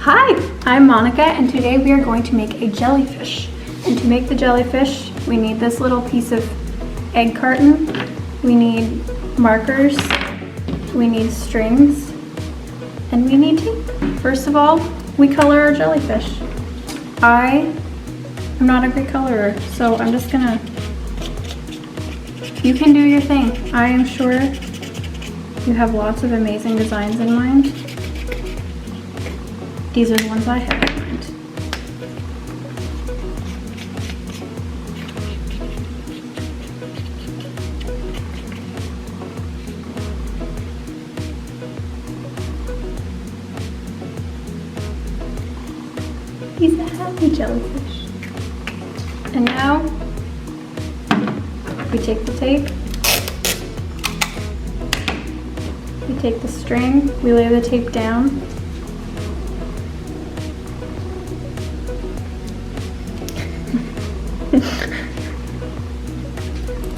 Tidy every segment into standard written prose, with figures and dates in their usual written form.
Hi, I'm Monica and today we are going to make a jellyfish. And to make the jellyfish, we need this little piece of egg carton, we need markers, we need strings, and we need tape. First of all, we color our jellyfish. I am not a great colorer, so I'm just gonna, you can do your thing. I am sure you have lots of amazing designs in mind. These are the ones I have in mind. He's a happy jellyfish. And now, we take the tape, we take the string, we lay the tape down,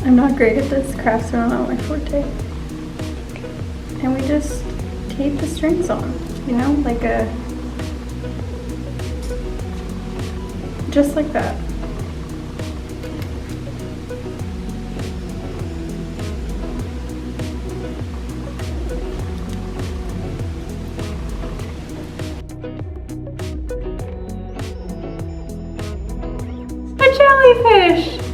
I'm not great at this, crafts are not my forte. And we just tape the strings on, you know, like just like that. A jellyfish!